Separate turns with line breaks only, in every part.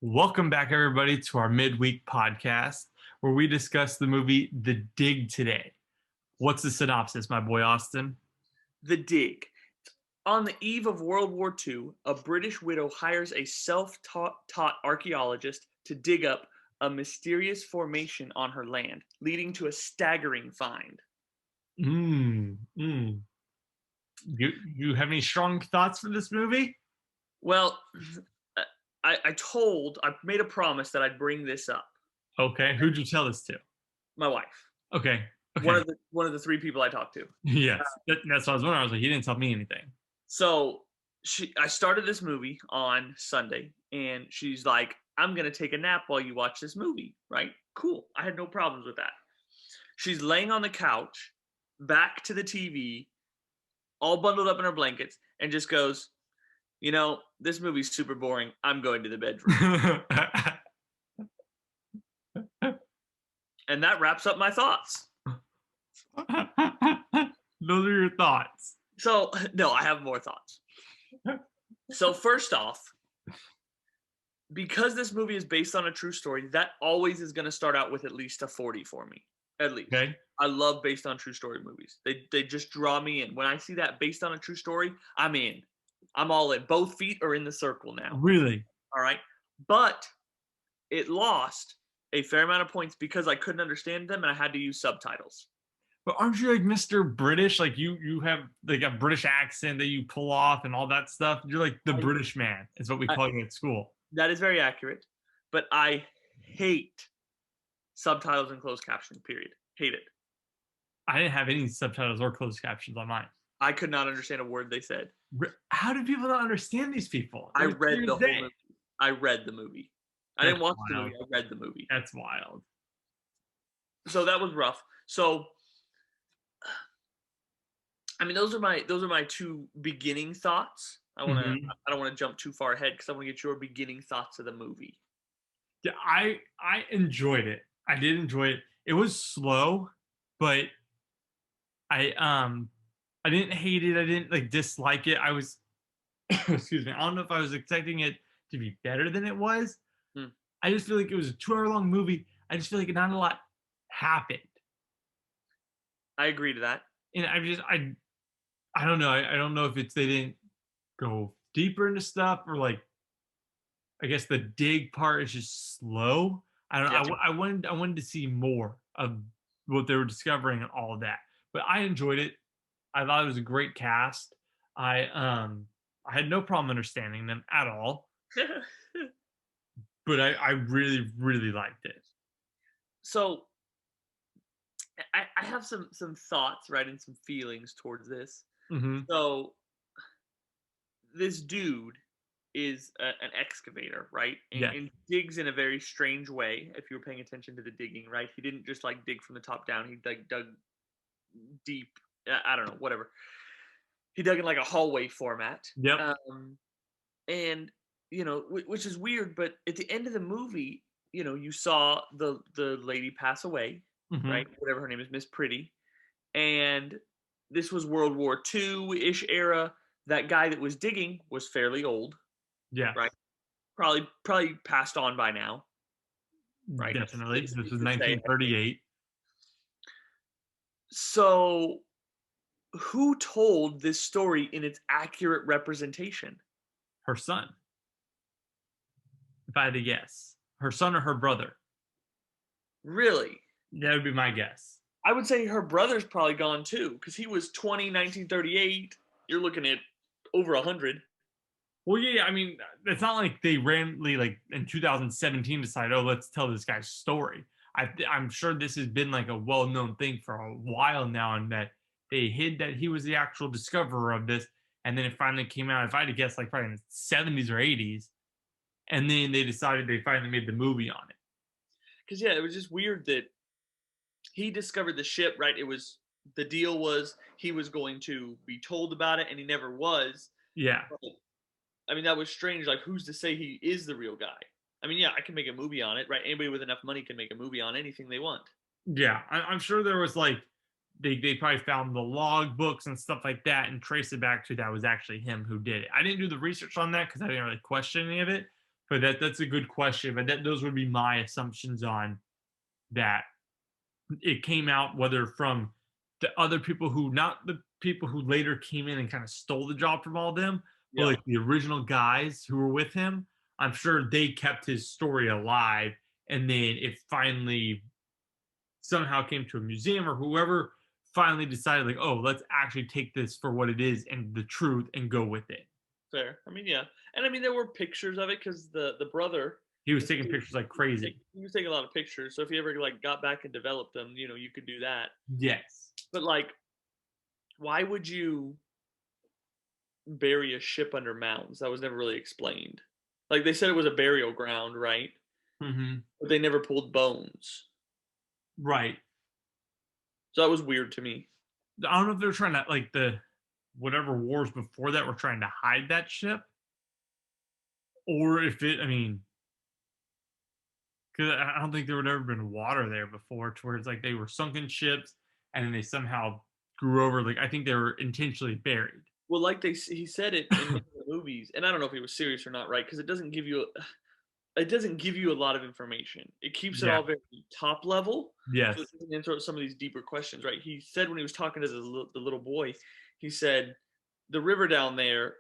Welcome back, everybody, to our midweek podcast where we discuss the movie The Dig today. What's the synopsis, my boy Austin?
The Dig. On the eve of World War II, a British widow hires a self-taught archaeologist to dig up a mysterious formation on her land, leading to a staggering find.
Mm, mm. You have any strong thoughts for this movie?
Well, I made a promise that I'd bring this up.
Okay, who'd you tell this to?
My wife,
Okay,
one
okay,
of the three people I talked to.
yes, that's what I was wondering. I was like, he didn't tell me anything.
So I started this movie on Sunday, and she's like, "I'm gonna take a nap while you watch this movie." Right? Cool. I had no problems with that. She's laying on the couch, back to the TV, all bundled up in her blankets, and just goes, this movie's super boring. I'm going to the bedroom. And that wraps up my thoughts.
Those are your thoughts.
So, no, I have more thoughts. So, first off, because this movie is based on a true story, that always is going to start out with at least a 40 for me. At least.
Okay.
I love based on true story movies. They just draw me in. When I see that based on a true story, I'm in. I'm all in. Both feet are in the circle now.
Really?
All right. But it lost a fair amount of points because I couldn't understand them and I had to use subtitles.
But aren't you like Mr. British? Like you have like a British accent that you pull off and all that stuff. You're like the British man, is what we call you at school.
That is very accurate. But I hate subtitles and closed captioning, period. Hate it.
I didn't have any subtitles or closed captions on mine.
I could not understand a word they said.
How do people not understand these people?
I read the whole movie. I read the movie. I didn't watch the movie. I read the movie.
That's wild.
So that was rough. So, I mean, those are my two beginning thoughts. I don't want to jump too far ahead because I want to get your beginning thoughts of the movie.
Yeah, I enjoyed it. I did enjoy it. It was slow, but I didn't hate it. I didn't like dislike it. I was excuse me. I don't know if I was expecting it to be better than it was. I just feel like it was a 2-hour long movie. I just feel like not a lot happened.
I agree to that.
And I don't know. I don't know if it's they didn't go deeper into stuff or like I guess the dig part is just slow. I don't know.
Yeah.
I wanted to see more of what they were discovering and all of that. But I enjoyed it. I thought it was a great cast. I had no problem understanding them at all. But I really, really liked it.
So I have some thoughts, right, and some feelings towards this. So this dude is an excavator, right? And digs in a very strange way. If you were paying attention to the digging, right? He didn't just like dig from the top down. He dug deep. I don't know, whatever. He dug in like a hallway format.
Yep.
And which is weird, but at the end of the movie, you saw the lady pass away, right? Whatever her name is, Miss Pretty, and this was World War II-ish era. That guy that was digging was fairly old.
Yeah.
Right. Probably passed on by now. Right.
Definitely. This was 1938.
So, who told this story in its accurate representation?
Her son. If I had to guess. Her son or her brother.
Really?
That would be my guess.
I would say her brother's probably gone too, because he was 1938. You're looking at over 100.
Well, yeah, I mean, it's not like they randomly, like in 2017, decided, oh, let's tell this guy's story. I'm sure this has been like a well-known thing for a while now, and that they hid that he was the actual discoverer of this, and then it finally came out. If I had to guess, like probably in the 70s or 80s, and then they decided they finally made the movie on it.
Because yeah, it was just weird that he discovered the ship. Right? The deal was he was going to be told about it, and he never was.
Yeah.
I mean, that was strange. Like, who's to say he is the real guy? I mean, yeah, I can make a movie on it, right? Anybody with enough money can make a movie on anything they want.
Yeah, I'm sure there was like, they probably found the log books and stuff like that and traced it back to that was actually him who did it. I didn't do the research on that because I didn't really question any of it. But that's a good question. But those would be my assumptions on that. It came out whether from the other people who, not the people who later came in and kind of stole the job from all of them, but
Yeah,
like the original guys who were with him. I'm sure they kept his story alive, and then it finally somehow came to a museum or whoever finally decided like, oh, let's actually take this for what it is and the truth and go with it.
fair. I mean, yeah, and I mean there were pictures of it because the brother,
He was
the
taking
dude,
pictures like
he
crazy.
was taking a lot of pictures. So if you ever like got back and developed them, you could do that.
Yes.
But like, why would you bury a ship under mountains? That was never really explained. Like they said it was a burial ground, right?
Hmm.
But they never pulled bones.
Right.
So that was weird to me.
I don't know if they're trying to like the whatever wars before that were trying to hide that ship, or if it. I mean, because I don't think there would ever been water there before, to where it's like they were sunken ships and then they somehow grew over. Like I think they were intentionally buried.
Well, like he said it in one of the movies, and I don't know if he was serious or not, right? Because it doesn't give you a lot of information. It keeps it
Yeah.
all very top level, so it
Yes.
doesn't answer some of these deeper questions, right? He said when he was talking to the little boy, he said the river down there,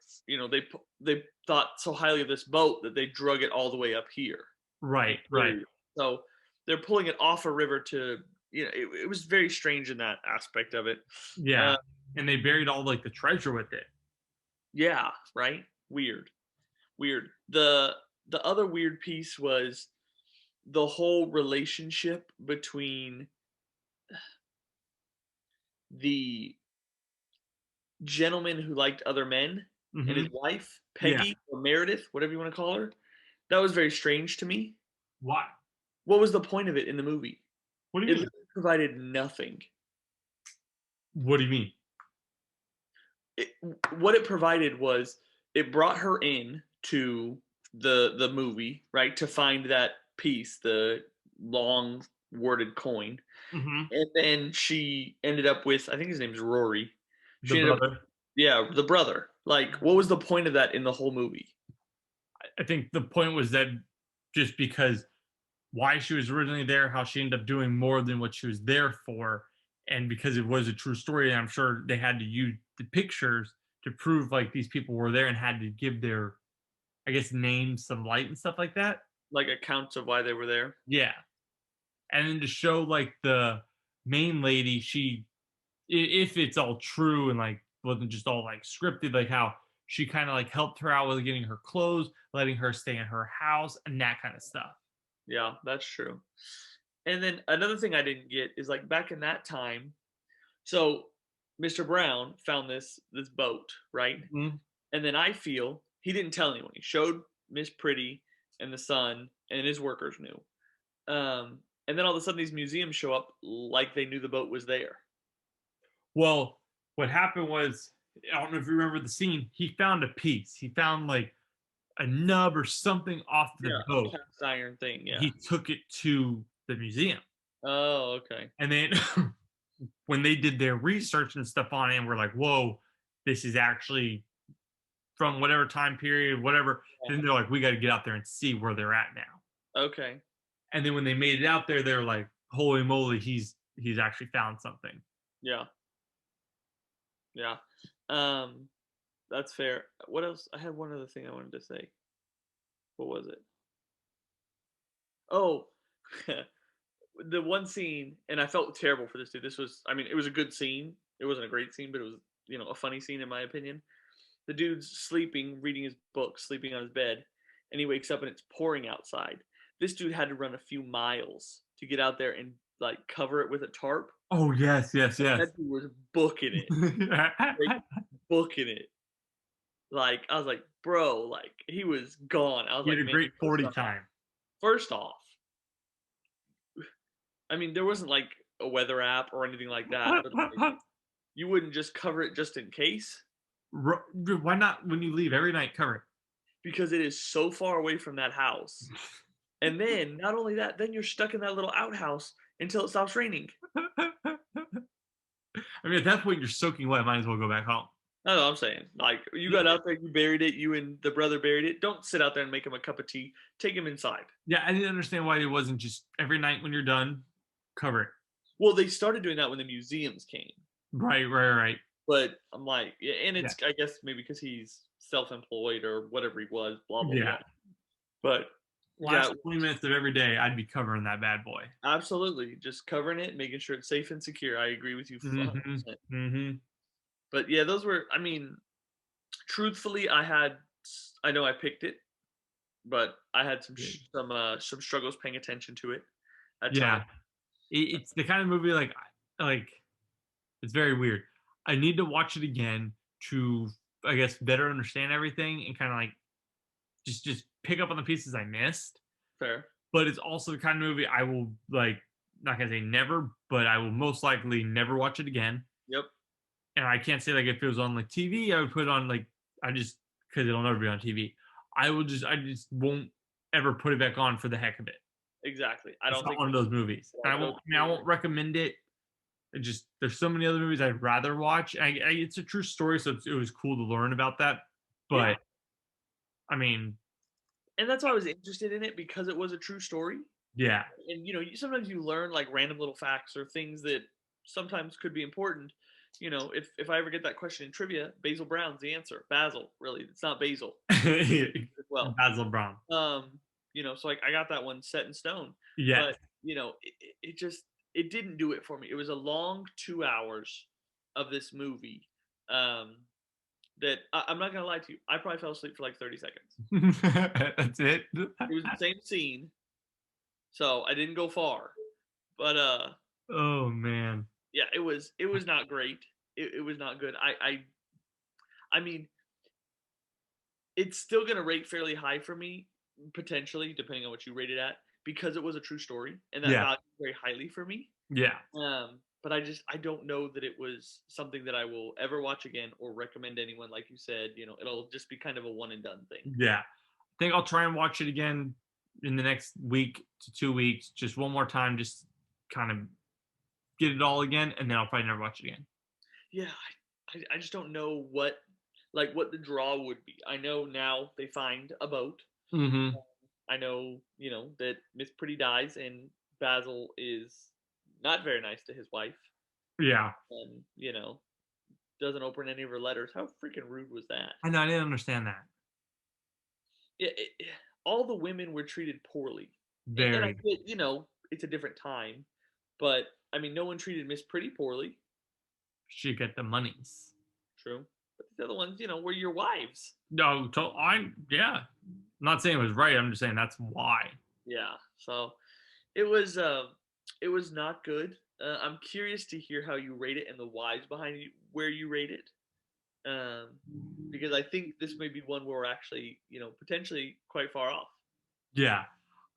they thought so highly of this boat that they drug it all the way up here.
Right. Right.
So they're pulling it off a river to, it was very strange in that aspect of it.
Yeah.
Uh,
And they buried all like the treasure with it.
yeah, right. Weird, weird. The other weird piece was the whole relationship between the gentleman who liked other men and his
Hmm.
wife,
Yeah.
Peggy or Meredith, whatever you want to call her. That was very strange to me.
Why?
What was the point of it in the movie?
What do you
It
mean?
literally provided nothing.
What do you mean?
It, what it provided was it brought her in to the movie, right, to find that piece, the long worded coin,
Hmm.
and then she ended up with, I think his name's Rory.
The
She ended up,
brother.
yeah, the brother. Like, what was the point of that in the whole movie?
I think the point was that just because why she was originally there, how she ended up doing more than what she was there for, and because it was a true story, and I'm sure they had to use the pictures to prove like these people were there and had to give their, I guess, names some light and stuff like that.
Like accounts of why they were there.
Yeah, and then to show like the main lady, if it's all true and like wasn't just all like scripted, like how she kind of like helped her out with getting her clothes, letting her stay in her house, and that kind of stuff.
Yeah, that's true. And then another thing I didn't get is like back in that time, so Mr. Brown found this boat, right?
Mhm.
And then I feel he didn't tell anyone. He showed Miss Pretty and the son, and his workers knew. And then all of a sudden, these museums show up like they knew the boat was there.
Well, what happened was, I don't know if you remember the scene. He found a piece. He found like a nub or something off the
Yeah,
boat.
cast iron thing. Yeah.
He took it to the museum,
Oh, okay.
and then when they did their research and stuff on it, and we're like, "Whoa, this is actually from whatever time period, whatever." Then they're like, "We got to get out there and see where they're at now."
Yeah. Okay.
And then when they made it out there, they're like, "Holy moly, he's actually found something."
Yeah. Yeah. Um, that's fair. What else? I had one other thing I wanted to say. What was it? Oh, the one scene, and I felt terrible for this dude. This was, I mean, it was a good scene. It wasn't a great scene, but it was, a funny scene in my opinion. The dude's sleeping, reading his book, sleeping on his bed, and he wakes up and it's pouring outside. This dude had to run a few miles to get out there and like cover it with a tarp.
Oh yes, yes, yes.
That dude was booking it, like booking it. Like I was like, bro, like he was gone. I was
He had
like,
a
man,
great 40 time.
first off, I mean, there wasn't like a weather app or anything like that, but like, you wouldn't just cover it just in case
Why not when you leave every night cover
because it is so far away from that house. And then not only that, then you're stuck in that little outhouse until it stops raining.
it? I mean, at that point, you're soaking wet. Might as well go back home.
That's what I'm saying. Like, you got out there, you buried it, you and the brother buried it. Don't sit out there and make him a cup of tea. Take him inside.
Yeah, I didn't understand why it wasn't just every night when you're done, cover it.
Well, they started doing that when the museums came.
Right, right, right.
But I'm like, yeah, and
Yeah,
it's, I guess, maybe because he's self-employed or whatever he was, blah blah
yeah.
blah. But yeah,
Last 20 minutes of every day, I'd be covering that bad boy.
absolutely, just covering it, making sure it's safe and secure. I agree with you
Mhm,
100%.
mhm.
But yeah, those were. I mean, truthfully, I know I picked it, but I had some struggles paying attention to it at times.
Yeah, it's the kind of movie, like, it's very weird. I need to watch it again to, I guess, better understand everything and kinda, like, just pick up on the pieces I missed,
Fair.
but it's also the kind of movie I will, like, not gonna say never, but I will most likely never watch it again,
Yep.
and I can't say, like, if it was on, like, TV, I would put it on, like, I just because 'cause it'll never be on TV. I just won't ever put it back on for the heck of it.
Exactly. I
It's
don't
not
think
one of those movies.
it's
And
like those.
I won't recommend it. It just there's so many other movies I'd rather watch. It's a true story, so it was cool to learn about that.
Yeah,
But I mean,
and that's why I was interested in it because it was a true story.
yeah,
And sometimes you learn like random little facts or things that sometimes could be important. If I ever get that question in trivia, Basil Brown's the answer. Basil, really, it's not Basil as well.
Basil Brown.
So like I got that one set in stone,
Yes.
but it just it didn't do it for me. It was a long 2 hours of this movie. Um, that I'm not gonna lie to you, I probably fell asleep for like 30 seconds.
That's it.
It was the same scene, so I didn't go far. But
Oh man.
yeah, it was not great. It was not good. I mean, it's still gonna rate fairly high for me, potentially, depending on what you rate it at, because it was a true story, and that
Yeah.
values very highly for me.
Yeah.
But I don't know that it was something that I will ever watch again or recommend anyone. Like you said, it'll just be kind of a one and done thing.
Yeah. I think I'll try and watch it again in the next week to 2 weeks, just one more time, just kind of get it all again, and then I'll probably never watch it again.
Yeah, I just don't know what the draw would be. I know now they find a boat.
Hmm.
I know, that Miss Pretty dies and Basil is not very nice to his wife
Yeah.
and, doesn't open any of her letters. How freaking rude was that?
I know. I didn't understand that.
All the women were treated poorly. And I
Very.
get, it's a different time, but I mean, no one treated Miss Pretty poorly.
Should get the monies.
True. But the other ones, were your wives.
No, yeah. I'm not saying it was right. I'm just saying that's why.
Yeah. So it was it was not good. I'm curious to hear how you rate it and the whys behind where you rate it. Um, because I think this may be one where we're actually, potentially quite far off.
Yeah.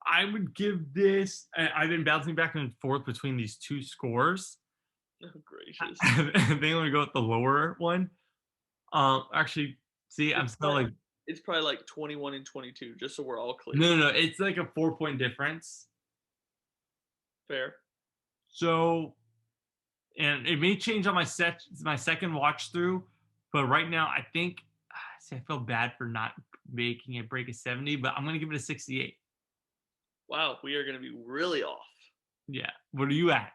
I would give this. I've been bouncing back and forth between these two scores.
Oh, gracious.
I think I'm gonna go with the lower one. Actually, see, I'm
It's
still
probably,
like,
it's probably like 21 and 22, just so we're all clear.
no, no, no. It's like a 4 point difference.
Fair.
So, and it may change on my second watch through, but right now I think. See, I feel bad for not making it break a 70, but I'm gonna give it a 68.
Wow, we are going to be really off.
Yeah. What are you at?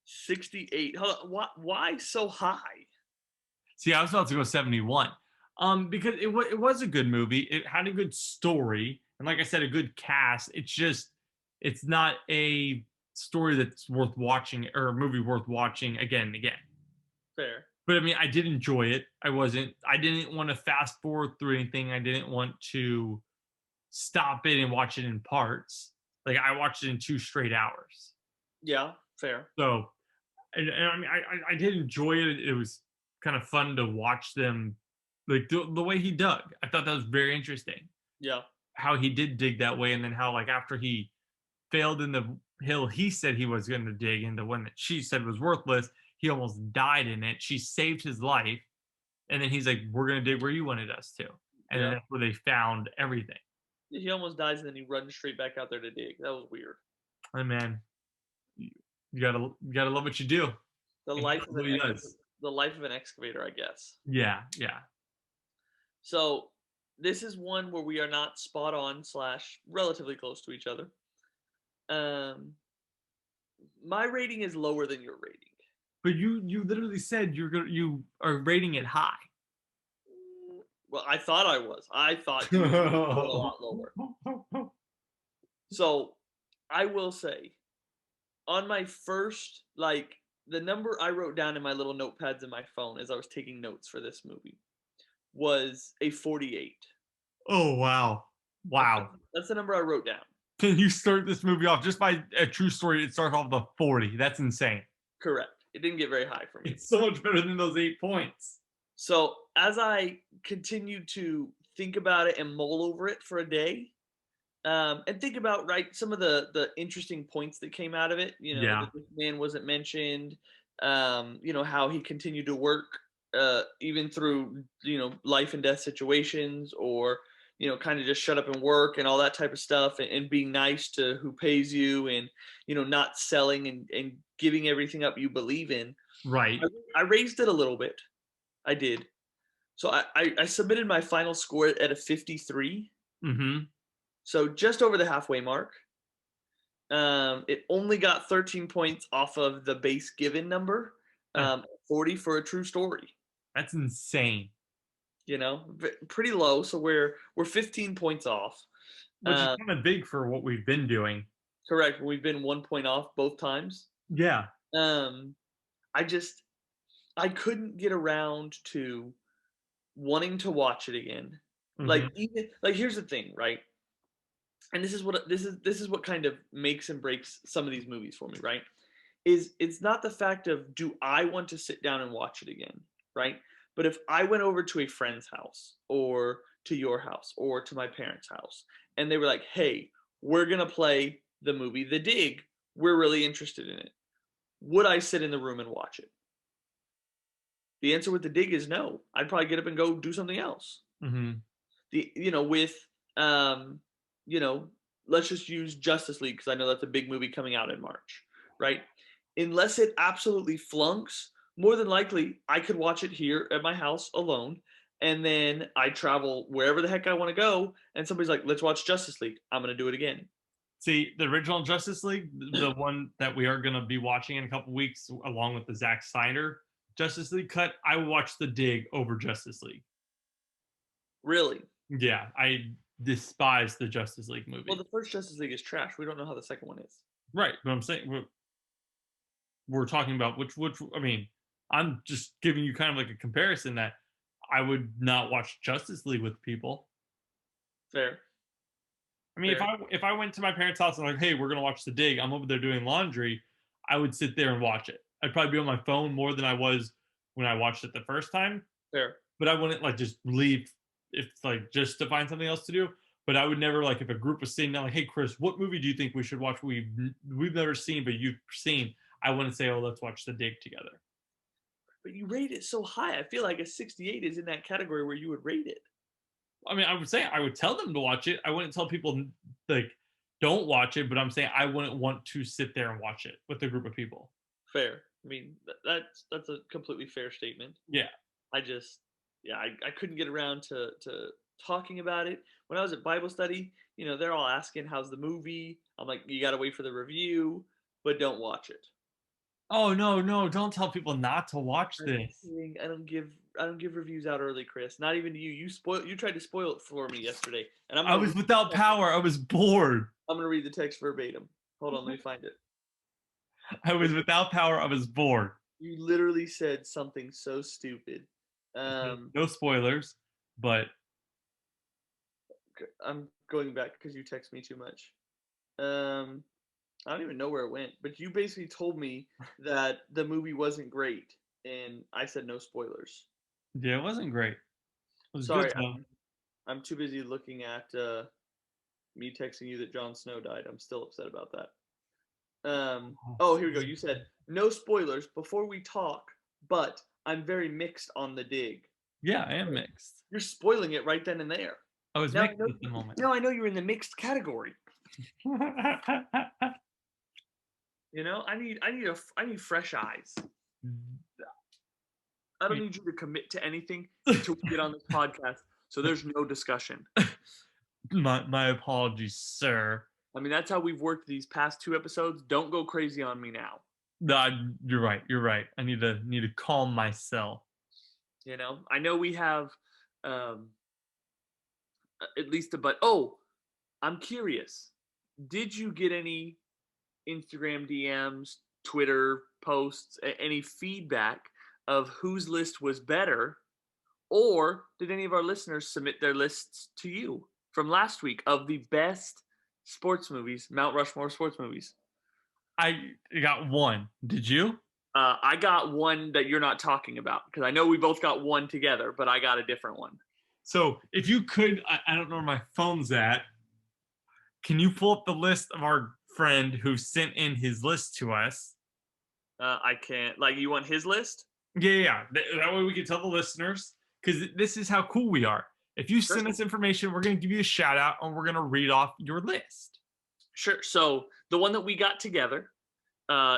68. Hold on. Why so high?
See, I was about to go 71. Because it was a good movie. It had a good story, and like I said, a good cast. It's just it's not a story that's worth watching or a movie worth watching again and again.
Fair.
But I mean, I did enjoy it. I didn't want to fast forward through anything. I didn't want to stop it and watch it in parts. Like I watched it in 2 straight hours.
Yeah, fair.
So, and I mean, I did enjoy it. It was kind of fun to watch them, like the way he dug. I thought that was very interesting.
Yeah.
How he did dig that way, and then how, like, after he failed in the hill he said he was going to dig, and the one that she said was worthless, he almost died in it. She saved his life, and then he's like, "We're going to dig where you wanted us to," and then
Yeah.
that's where they found everything.
He almost dies and then he runs straight back out there to dig. That was weird.
And man, you gotta love what you do.
The
And he
life
knows
of
what
an
he
ex
does.
The Life of an Excavator, I guess.
Yeah, yeah.
So this is one where we are not spot on slash relatively close to each other. Um, my rating is lower than your rating.
But you literally said you are rating it high.
Well, I thought I was. I thought you were a lot lower. So I will say, on my first, like, the number I wrote down in my little notepads in my phone as I was taking notes for this movie was a 48.
Oh wow.
That's
Wow.
that's the number I wrote down.
Can you start this movie off just by a true story? It starts off with a 40. That's insane.
Correct. It didn't get very high for me.
It's so much better than those 8 points.
So as I continued to think about it and mull over it for a day, and think about right some of the interesting points that came out of it. You know,
Yeah.
that this man wasn't mentioned. You know how he continued to work even through life and death situations, or kind of just shut up and work and all that type of stuff, and being nice to who pays you, and not selling and giving everything up you believe in.
Right.
I raised it a little bit. I did. So I submitted my final score at a 53.
Mm-hmm.
So just over the halfway mark. It only got 13 points off of the base given number, 40 for a true story.
That's insane.
Pretty low. So we're 15 points off.
Which is kind of big for what we've been doing.
Correct. We've been 1 point off both times.
Yeah.
Um, I couldn't get around to wanting to watch it again. Like
Mm-hmm.
even like here's the thing, right? And this is what kind of makes and breaks some of these movies for me, right? Is it's not the fact of do I want to sit down and watch it again, right? But if I went over to a friend's house, or to your house, or to my parents' house, and they were like, "Hey, we're going to play the movie The Dig. We're really interested in it." Would I sit in the room and watch it? The answer with The Dig is no. I'd probably get up and go do something else.
Mm-hmm.
With um you know let's just use Justice League, because I know that's a big movie coming out in March, right? Unless it absolutely flunks, more than likely I could watch it here at my house alone, and then I travel wherever the heck I want to go, and somebody's like, let's watch Justice League, I'm going to do it again.
See, the original Justice League, the one that we are going to be watching in a couple weeks, along with the Zack Snyder Justice League cut, I watched The Dig over Justice League.
Really?
Yeah, I despise the Justice League movie.
Well, the first Justice League is trash. We don't know how the second one is.
Right, but I'm saying we're talking about which I mean, I'm just giving you kind of like a comparison that I would not watch Justice League with people.
Fair.
I mean, if I went to my parents' house and like, hey, we're gonna watch The Dig, I'm over there doing laundry, I would sit there and watch it. I'd probably be on my phone more than I was when I watched it the first time.
Fair.
But I wouldn't like just leave if like just to find something else to do. But I would never like if a group was sitting down like, hey Chris, what movie do you think we should watch? We've never seen, but you've seen. I wouldn't say, oh, let's watch The Dig together.
But you rate it so high. I feel like a 68 is in that category where you would rate it.
I mean, I would say I would tell them to watch it. I wouldn't tell people like don't watch it, but I'm saying I wouldn't want to sit there and watch it with a group of people.
Fair. I mean, that's a completely fair statement.
Yeah.
I just, yeah, I couldn't get around to talking about it. When I was at Bible study, they're all asking, how's the movie? I'm like, you got to wait for the review, but don't watch it.
Oh no! Don't tell people not to watch
I'm
this.
kidding. I don't give reviews out early, Chris. Not even you. You tried to spoil it for me yesterday, and
I was without power. I was bored.
I'm gonna read the text verbatim. Hold on, let me find it.
I was without power. I was bored.
You literally said something so stupid.
No spoilers, but
I'm going back because you text me too much. I don't even know where it went, but you basically told me that the movie wasn't great, and I said no spoilers.
yeah, it wasn't great. It was good
Sorry,
though.
I'm too busy looking at me texting you that Jon Snow died. I'm still upset about that. Oh, here we go. You said no spoilers before we talk, but I'm very mixed on The Dig.
Yeah, I am mixed.
You're spoiling it right then and there.
I was mixed at the moment.
Now I know you're in the mixed category. I need fresh eyes. I don't need you to commit to anything until we get on this podcast. So there's no discussion.
My apologies, sir.
I mean, that's how we've worked these past 2 episodes. Don't go crazy on me now.
No, you're right. You're right. I need to calm myself.
You know, I know we have at least oh, I'm curious. Did you get any Instagram DMs, Twitter posts, any feedback of whose list was better? Or did any of our listeners submit their lists to you from last week of the best sports movies, Mount Rushmore sports movies?
I got one. Did you?
I got one that you're not talking about because I know we both got one together, but I got a different one.
So if you could, I don't know where my phone's at. Can you pull up the list of our friend who sent in his list to us?
I can't. Like, you want his list?
Yeah. That way we can tell the listeners, because this is how cool we are. If you send us information, we're going to give you a shout out and we're going to read off your list.
Sure. So the one that we got together,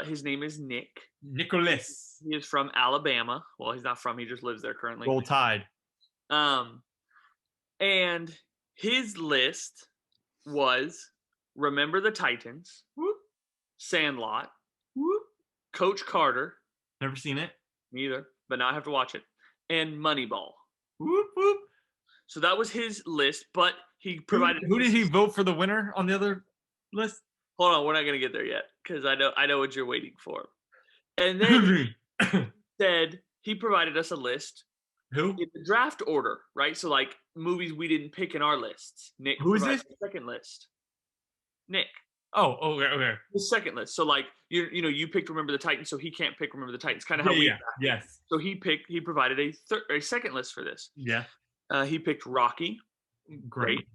his name is Nick.
Nicholas.
He is from Alabama. Well, he's not from. He just lives there currently.
Roll Tide.
And his list was Remember the Titans,
Whoop.
Sandlot,
Whoop.
Coach Carter.
Never seen it.
Me either, but now I have to watch it. And Moneyball.
Whoop, whoop.
So that was his list, but he provided.
Who did he vote for the winner on the other list?
Hold on, we're not gonna get there yet because I know what you're waiting for. And then he said he provided us a list.
Who?
In the draft order, right? So like movies we didn't pick in our lists. Nick.
Who is this?
Second list. Nick.
Oh, okay.
The second list. So like you picked Remember the Titans, so he can't pick Remember the Titans. Kind of how we.
Yes.
So he provided a second list for this.
Yeah.
He picked Rocky.
Great.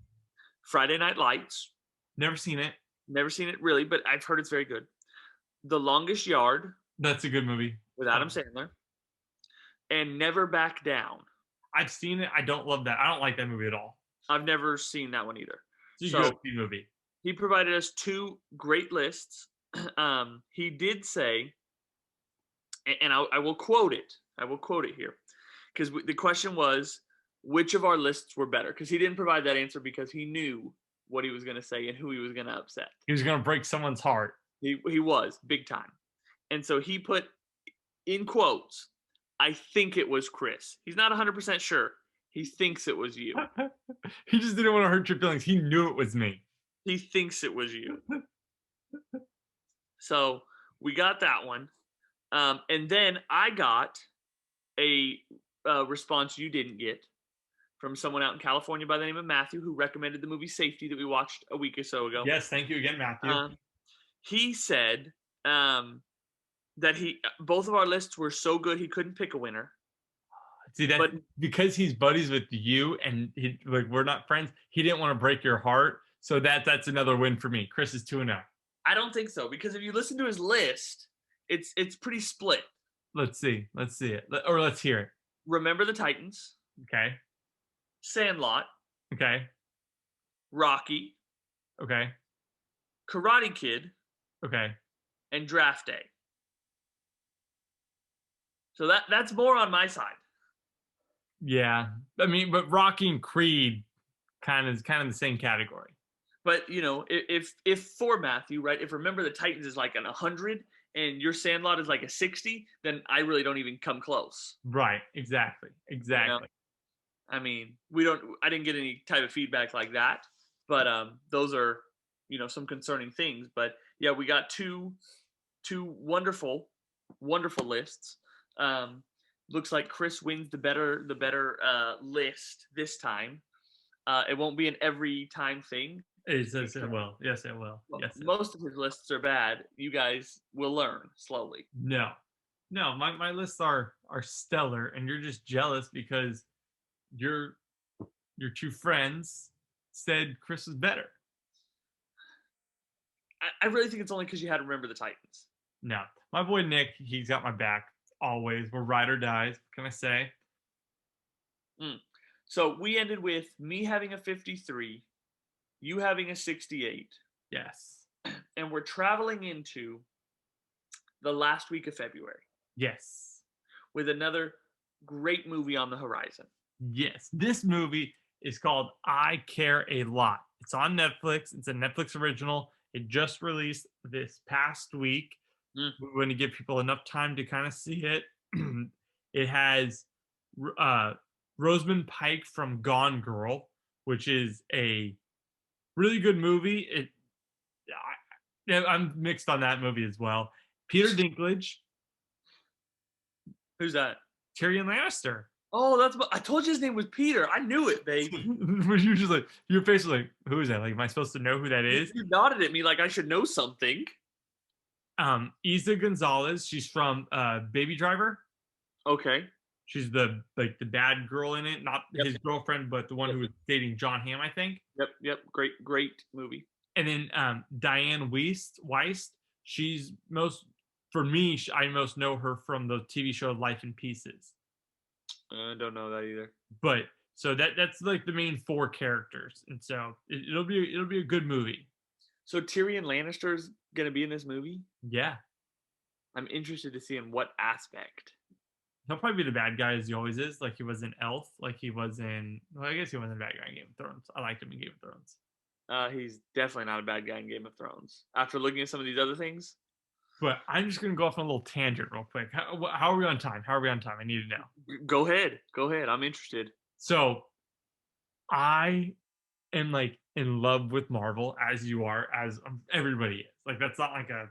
Friday Night Lights.
Never seen it.
Never seen it really, but I've heard it's very good. The Longest Yard.
That's a good movie.
With Adam Sandler. And Never Back Down.
I've seen it. I don't love that. I don't like that movie at all.
I've never seen that one either.
It's a good movie.
He provided us 2 great lists. He did say, and I will quote it. I will quote it here. Because the question was, which of our lists were better? Because he didn't provide that answer because he knew what he was going to say and who he was going to upset.
He was going to break someone's heart.
He was, big time. And so he put, in quotes, I think it was Chris. He's not 100% sure. He thinks it was you.
He just didn't want to hurt your feelings. He knew it was me.
He thinks it was you. So we got that one. And then I got a response you didn't get from someone out in California by the name of Matthew, who recommended the movie Safety that we watched a week or so ago.
Yes, thank you again, Matthew.
He said that both of our lists were so good he couldn't pick a winner.
See that, but because he's buddies with you and we're not friends, he didn't want to break your heart. So that's another win for me. Chris is 2-0.
I don't think so, because if you listen to his list, it's pretty split.
Let's see it, or let's hear it.
Remember the Titans.
Okay.
Sandlot.
Okay.
Rocky.
Okay.
Karate Kid.
Okay.
And Draft Day. So that's more on my side.
Yeah, I mean, but Rocky and Creed kind of the same category.
But if for Matthew, right, if Remember the Titans is like an 100 and your Sandlot is like a 60, then I really don't even come close.
Right. Exactly.
I mean, I didn't get any type of feedback like that, but those are some concerning things. But yeah, we got two wonderful lists. Looks like Chris wins the better list this time. It won't be an every time thing.
It will. Yes, it will. Yes.
Most of his lists are bad. You guys will learn slowly.
No, my lists are stellar, and you're just jealous because your 2 friends said Chris was better.
I really think it's only because you had to Remember the Titans.
No, my boy Nick, he's got my back always. We're ride or dies. What can I say?
So we ended with me having a 53, you having a 68.
Yes.
And we're traveling into the last week of February.
Yes.
With another great movie on the horizon.
Yes, this movie is called I Care a Lot. It's on Netflix. It's a Netflix original. It just released this past week.
Mm.
We want to give people enough time to kind of see it. It has uh, Rosamund Pike from Gone Girl, which is a really good movie. I'm mixed on that movie as well. Peter Dinklage,
Who's that?
Tyrion Lannister.
Oh, I told you his name was Peter. I knew it, babe.
You're just like, your face is like, who is that? Like, am I supposed to know who that is?
You nodded at me like I should know something.
Isa Gonzalez, she's from Baby Driver.
Okay.
She's the bad girl in it, not
Yep.
his girlfriend, but the one who was dating John Hamm, I think.
Yep. Great movie.
And then Diane Weist, she's for me, I most know her from the TV show Life in Pieces.
I don't know that either.
But so that's like the main four characters, and so it'll be a good movie.
So Tyrion Lannister's gonna be in this movie?
Yeah.
I'm interested to see in what aspect.
He'll probably be the bad guy as he always is, like he was in Elf, like he was in. Well, I guess he wasn't a bad guy in Game of Thrones. I liked him in Game of Thrones.
He's definitely not a bad guy in Game of Thrones. After looking at some of these other things.
But I'm just gonna go off on a little tangent real quick. How are we on time? I need to know.
Go ahead. I'm interested.
So, I am like in love with Marvel, as you are, as everybody is. Like that's not like a.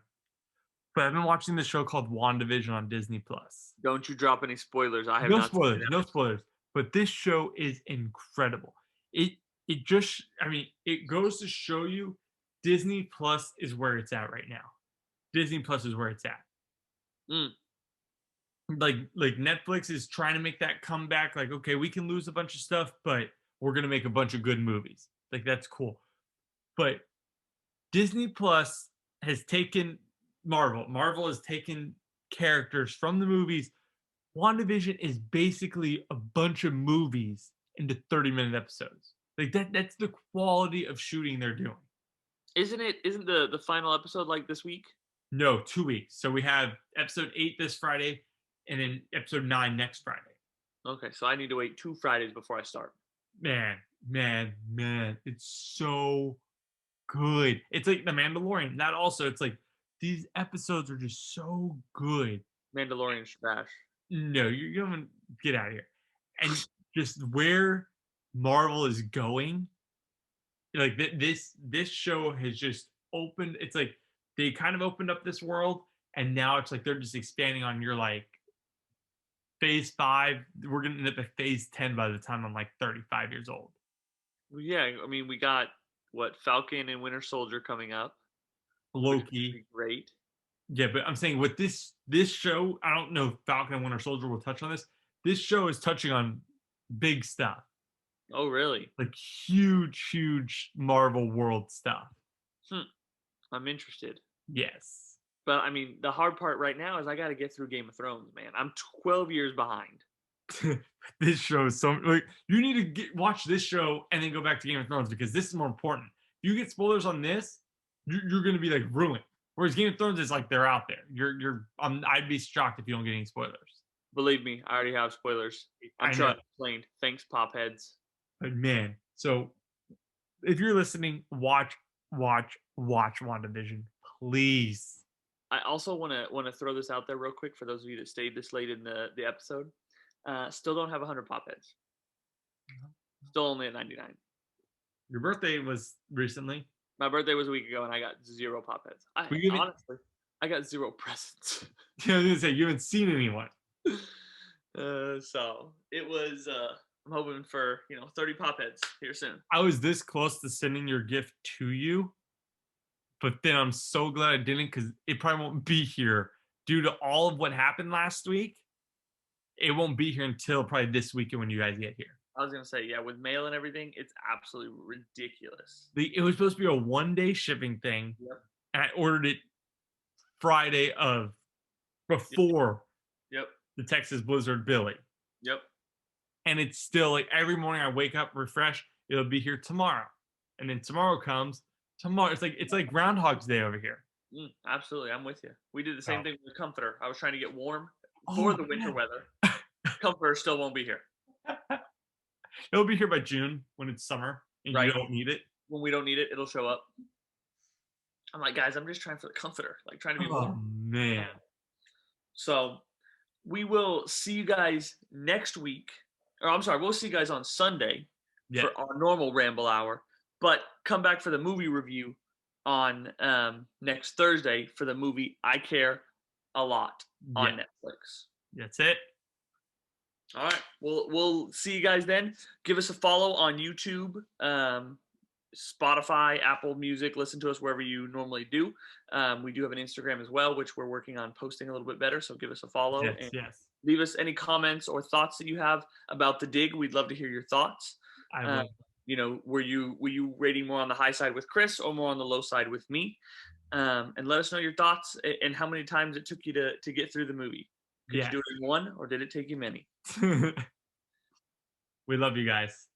But I've been watching this show called WandaVision on Disney Plus.
Don't you drop any spoilers. I have
no
not
spoilers, no spoilers. But this show is incredible. It just, I mean, it goes to show you Disney Plus is where it's at right now. Disney Plus is where it's at.
Mm.
Like Netflix is trying to make that comeback. Like, okay, we can lose a bunch of stuff, but we're gonna make a bunch of good movies. Like that's cool. But Disney Plus has taken Marvel. Marvel has taken characters from the movies. WandaVision is basically a bunch of movies into 30-minute episodes. Like that's the quality of shooting they're doing.
Isn't the final episode like this week?
No, 2 weeks. So we have episode 8 this Friday and then episode 9 next Friday.
Okay, so I need to wait 2 Fridays before I start.
Man, it's so good. It's like The Mandalorian. That also, it's like these episodes are just so good.
Mandalorian trash.
No, you're gonna get out of here. And just where Marvel is going, like this show has just opened. It's like they kind of opened up this world, and now it's like they're just expanding on your like phase 5. We're gonna end up at phase 10 by the time I'm like 35 years old.
Well, yeah, I mean we got what Falcon and Winter Soldier coming up.
Loki,
great.
Yeah, but I'm saying with this show, I don't know if Falcon and Winter Soldier will touch on this. This show is touching on big stuff.
Oh, really?
Like huge Marvel world stuff.
I'm interested.
Yes.
But I mean, the hard part right now is I got to get through Game of Thrones, man. I'm 12 years behind.
This show is so like you need to watch this show and then go back to Game of Thrones because this is more important. If you get spoilers on this, you're going to be like ruined. Whereas Game of Thrones is like they're out there. I'd be shocked if you don't get any spoilers.
Believe me, I already have spoilers. I'm sure I explained. Thanks, pop heads.
But man, so if you're listening, watch WandaVision, please.
I also want to throw this out there real quick for those of you that stayed this late in the episode. Still don't have 100 pop heads. Still only at 99.
Your birthday was recently.
My birthday was a week ago, and I got 0 pop heads. Honestly, I got 0 presents.
Yeah, I was gonna say you haven't seen anyone.
So it was. I'm hoping for 30 pop heads here soon.
I was this close to sending your gift to you, but then I'm so glad I didn't because it probably won't be here due to all of what happened last week. It won't be here until probably this weekend when you guys get here.
I was gonna say, yeah, with mail and everything, it's absolutely ridiculous.
It was supposed to be a 1-day shipping thing, and I ordered it Friday of before the Texas Blizzard Billy.
Yep.
And it's still like every morning I wake up, refresh, it'll be here tomorrow, and then tomorrow comes. Tomorrow, it's like Groundhog's Day over here.
Absolutely, I'm with you. We did the same thing with the comforter. I was trying to get warm for the winter weather. Comforter still won't be here.
It'll be here by June when it's summer and you
Right.
don't need it.
When we don't need it, it'll show up. I'm like, guys, I'm just trying for the comforter, like trying to be
Oh
warm.
man.
So we will see you guys next week. Or I'm sorry, we'll see you guys on Sunday
Yeah.
for our normal Ramble Hour. But come back for the movie review on next Thursday for the movie I Care a Lot on Netflix.
That's it.
All right. We'll see you guys then. Give us a follow on YouTube, Spotify, Apple Music. Listen to us wherever you normally do. We do have an Instagram as well, which we're working on posting a little bit better. So give us a follow and leave us any comments or thoughts that you have about The Dig. We'd love to hear your thoughts.
I would.
You know, were you rating more on the high side with Chris or more on the low side with me? And let us know your thoughts and how many times it took you to get through the movie. Could you do it in one, or did it take you many?
We love you guys.